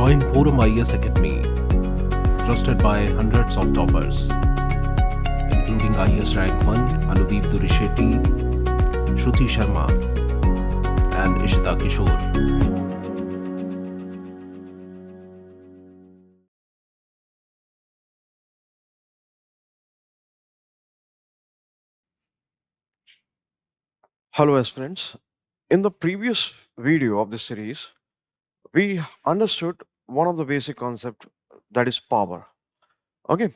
Join ForumIAS Academy, trusted by hundreds of toppers, including IAS Rank 1 Anudeep Durishetty, Shruti Sharma, and Ishita Kishore. Hello aspirants. In the previous video of this series, we understood one of the basic concept, that is power. Okay.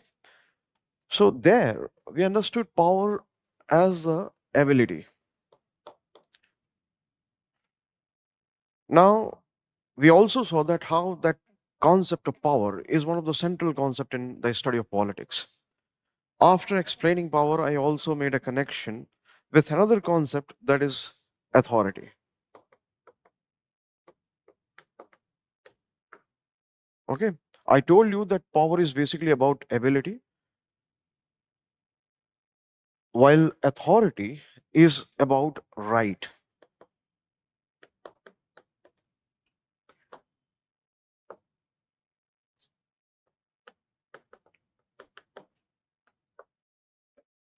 So there we understood power as the ability. Now we also saw that how that concept of power is one of the central concept in the study of politics. After explaining power, I also made a connection with another concept, that is authority. Okay. I told you that power is basically about ability, while authority is about right.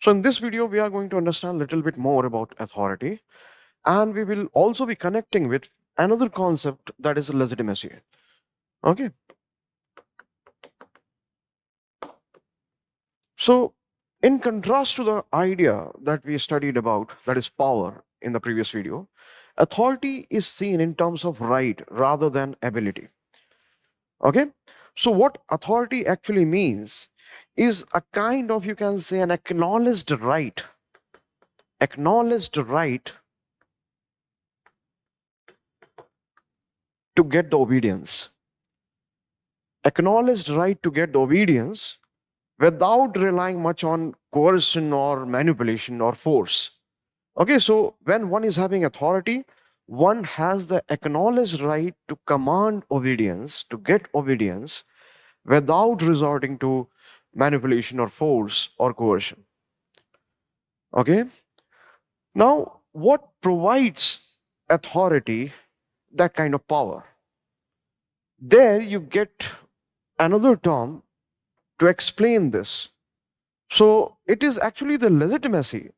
So in this video, we are going to understand a little bit more about authority, and we will also be connecting with another concept, that is legitimacy. Okay. So in contrast to the idea that we studied about, that is power, in the previous video, authority is seen in terms of right rather than ability. Okay. So what authority actually means is a kind of, you can say, an acknowledged right to get the obedience. Acknowledged right to get the obedience without relying much on coercion or manipulation or force. Okay, so when one is having authority, one has the acknowledged right to command obedience, to get obedience without resorting to manipulation or force or coercion. Okay, now what provides authority that kind of power? There you get another term to explain this. So it is actually the legitimacy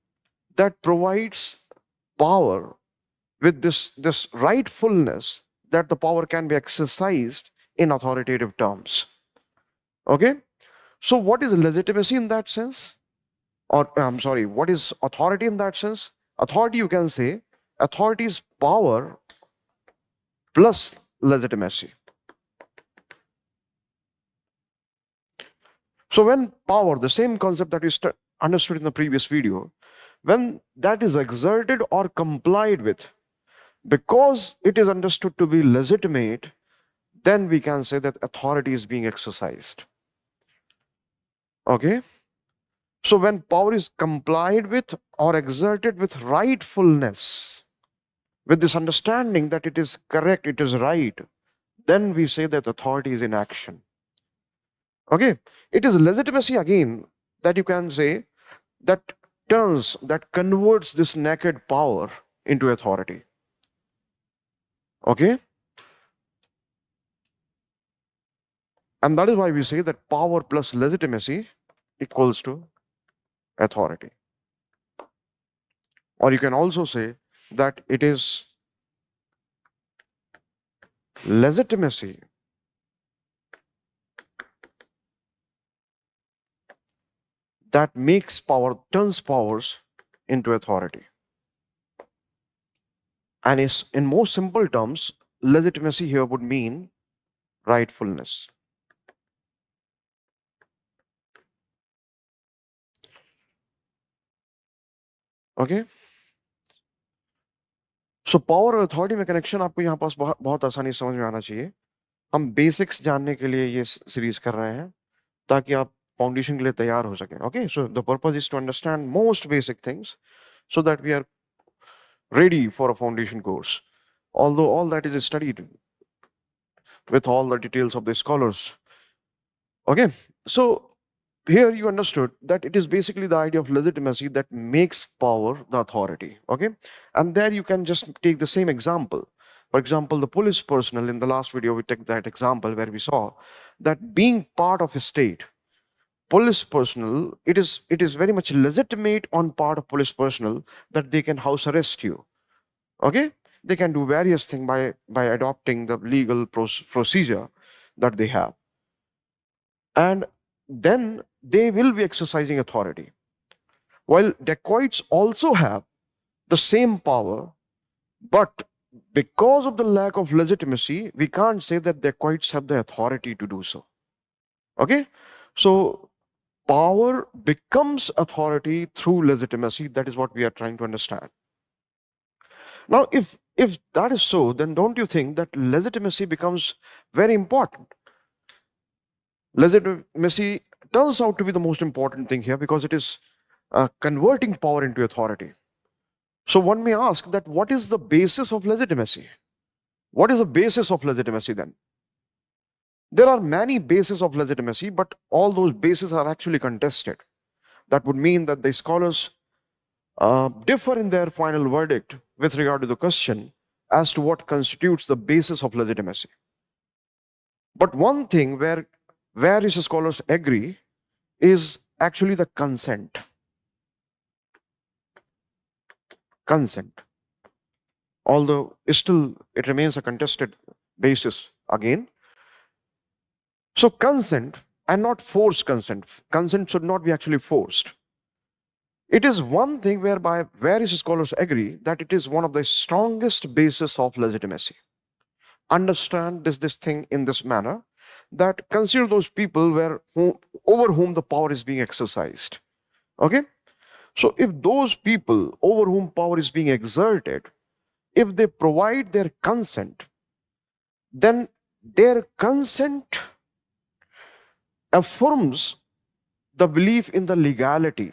that provides power with this rightfulness that the power can be exercised in authoritative terms. Okay, so what is legitimacy in that sense? Or I'm sorry, what is authority in that sense? Authority, you can say, authority is power plus legitimacy. So when power, the same concept that we understood in the previous video, when that is exerted or complied with, because it is understood to be legitimate, then we can say that authority is being exercised. Okay. So when power is complied with or exerted with rightfulness, with this understanding that it is correct, it is right, then we say that authority is in action. Okay. It is legitimacy again that you can say that that converts this naked power into authority. Okay. And that is why we say that power plus legitimacy equals to authority. Or you can also say that it is legitimacy that makes power, turns powers into authority. And is, in more simple terms, legitimacy here would mean rightfulness. Okay. So power और authority में connection आपको यहाँ पास बहुत आसानी से समझ में आना चाहिए. हम बेसिक्स जानने के लिए ये सीरीज कर रहे हैं ताकि आप फाउंडेशन के लिए तैयार हो सकें. Okay, so the purpose is to understand most basic things so that we are ready for a foundation course, although all that is studied with all the details of the scholars. Okay, so here you understood that it is basically the idea of legitimacy that makes power the authority. Okay, and there you can just take the same example. For example, the police personnel, in the last video, we took that example where we saw that being part of a state, police personnel, it is very much legitimate on part of police personnel that they can house arrest you. Okay, they can do various things by adopting the legal procedure that they have, and then they will be exercising authority. While dacoits also have the same power, but because of the lack of legitimacy, we can't say that dacoits have the authority to do so. Okay, so power becomes authority through legitimacy. That is what we are trying to understand. Now, if that is so, then don't you think that legitimacy becomes very important? Legitimacy turns out to be the most important thing here because it is converting power into authority. So one may ask that what is the basis of legitimacy? What is the basis of legitimacy then? There are many bases of legitimacy, but all those bases are actually contested. That would mean that the scholars differ in their final verdict with regard to the question as to what constitutes the basis of legitimacy. But one thing where various scholars agree is actually the consent. Consent. Although still it remains a contested basis again. So consent and not forced consent. Consent should not be actually forced. It is one thing whereby various scholars agree that it is one of the strongest bases of legitimacy. Understand this thing in this manner, that consider those people over whom the power is being exercised. Okay? So if those people over whom power is being exerted, if they provide their consent, then their consent affirms the belief in the legality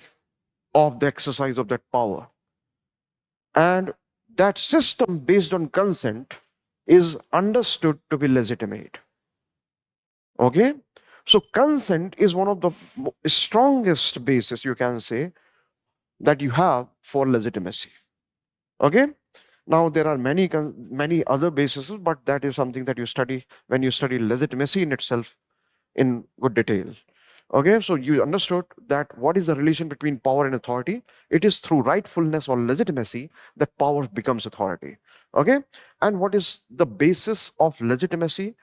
of the exercise of that power. And that system based on consent is understood to be legitimate. Okay? So consent is one of the strongest basis, you can say, that you have for legitimacy. Okay? Now there are many other bases, but that is something that you study when you study legitimacy in itself in good detail. Okay, so you understood that what is the relation between power and authority? It is through rightfulness or legitimacy that power becomes authority. Okay, and what is the basis of legitimacy?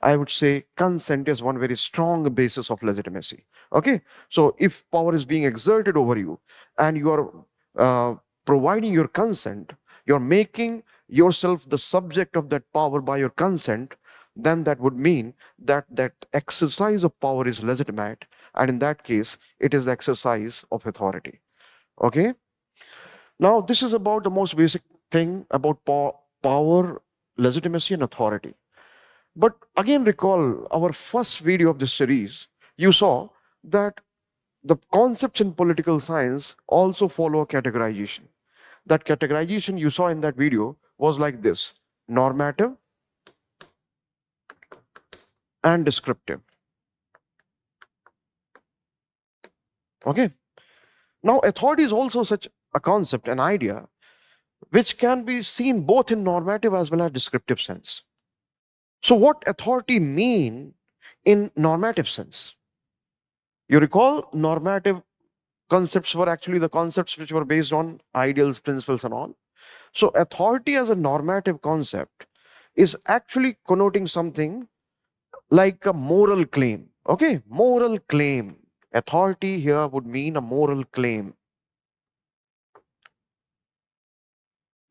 I would say consent is one very strong basis of legitimacy. Okay, so if power is being exerted over you and you are providing your consent, you're making yourself the subject of that power by your consent, then that would mean that that exercise of power is legitimate, and in that case it is the exercise of authority. Okay, now this is about the most basic thing about power, legitimacy and authority. But again, recall our first video of this series, you saw that the concepts in political science also follow a categorization. That categorization you saw in that video was like this: normative and descriptive. Okay. Now, authority is also such a concept, an idea, which can be seen both in normative as well as descriptive sense. So, what authority mean in normative sense? You recall normative concepts were actually the concepts which were based on ideals, principles, and all. So, authority as a normative concept is actually connoting something like a moral claim. Okay, moral claim. Authority here would mean a moral claim.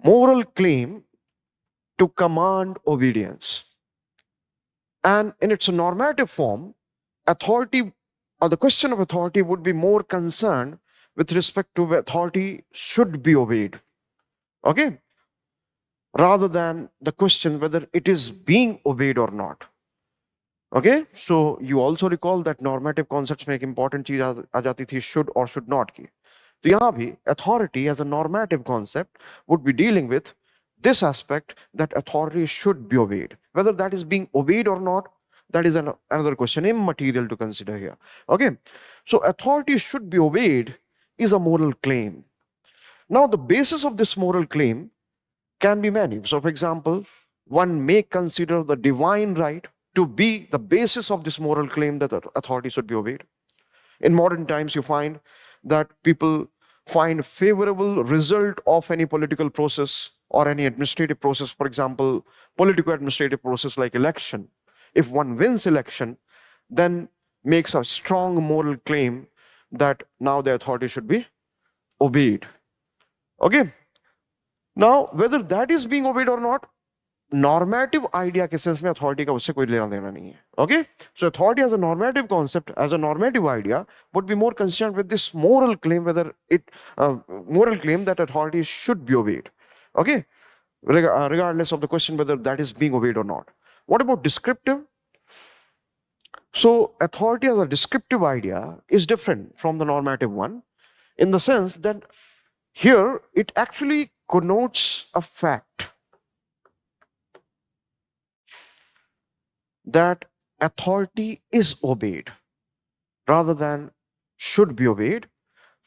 Moral claim to command obedience. And in its normative form, authority, or the question of authority, would be more concerned with respect to whether authority should be obeyed. Okay? Rather than the question whether it is being obeyed or not. Okay, so you also recall that normative concepts में एक important चीज आ जाती थी should or should not की. तो यहाँ भी authority as a normative concept would be dealing with this aspect that authority should be obeyed. Whether that is being obeyed or not, that is another question, immaterial to consider here. Okay, so authority should be obeyed is a moral claim. Now the basis of this moral claim can be many. So for example, one may consider the divine right to be the basis of this moral claim that authority should be obeyed. In modern times, you find that people find favorable result of any political process or any administrative process, for example, political administrative process like election. If one wins election, then makes a strong moral claim that now the authority should be obeyed. Okay. Now, whether that is being obeyed or not, normative idea के sense में authority का उससे कोई लेना देना नहीं है. Okay, so authority as a normative concept, as a normative idea, would be more concerned with this moral claim, whether it moral claim that authority should be obeyed. Okay, regardless of the question whether that is being obeyed or not. What about descriptive? So authority as a descriptive idea is different from the normative one, in the sense that here it actually connotes a fact that authority is obeyed rather than should be obeyed.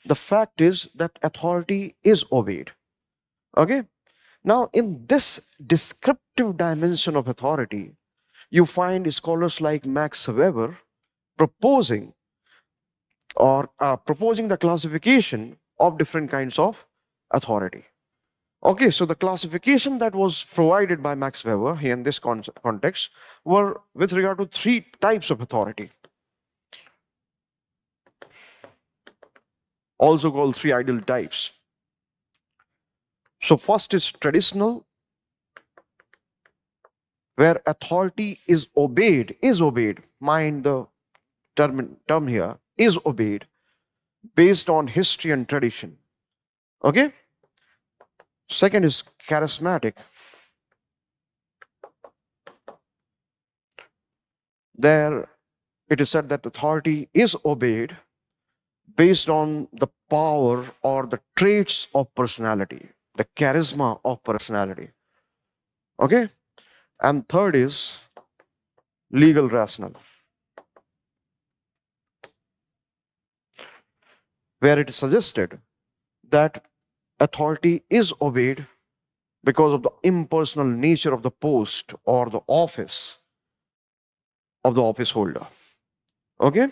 The fact is that authority is obeyed. Okay. Now, in this descriptive dimension of authority, you find scholars like Max Weber proposing the classification of different kinds of authority. Okay, so the classification that was provided by Max Weber here in this context were with regard to 3 types of authority, also called 3 ideal types. So first is traditional, where authority is obeyed, mind the term here, is obeyed based on history and tradition. Okay. Second is charismatic. There it is said that authority is obeyed based on the power or the traits of personality, the charisma of personality. Okay? And third is legal rational, where it is suggested that authority is obeyed because of the impersonal nature of the post or the office of the office holder. Okay?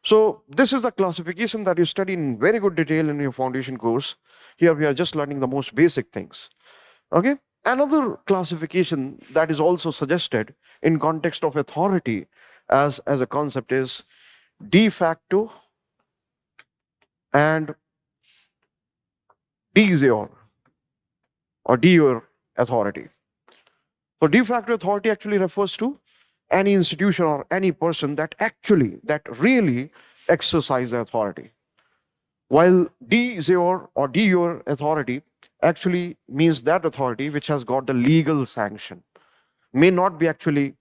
So this is the classification that you study in very good detail in your foundation course. Here we are just learning the most basic things. Okay? Another classification that is also suggested in context of authority as a concept is de facto and de jure or de jure authority. So de facto authority actually refers to any institution or any person that really exercise the authority. While de jure or de jure authority actually means that authority which has got the legal sanction, may not be actually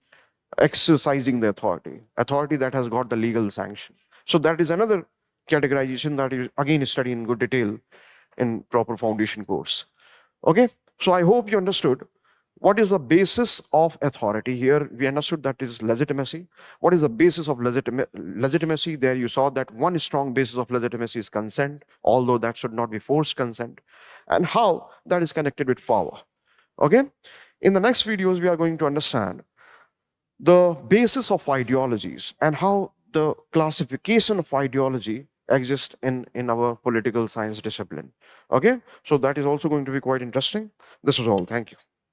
exercising the authority that has got the legal sanction. So that is another categorization that you again study in good detail in proper foundation course. Okay, so I hope you understood what is the basis of authority. Here we understood that is legitimacy. What is the basis of legitimacy? There you saw that one strong basis of legitimacy is consent, although that should not be forced consent, and how that is connected with power. Okay, in the next videos we are going to understand the basis of ideologies and how the classification of ideology exists in our political science discipline. Okay, so that is also going to be quite interesting. This is all. Thank you.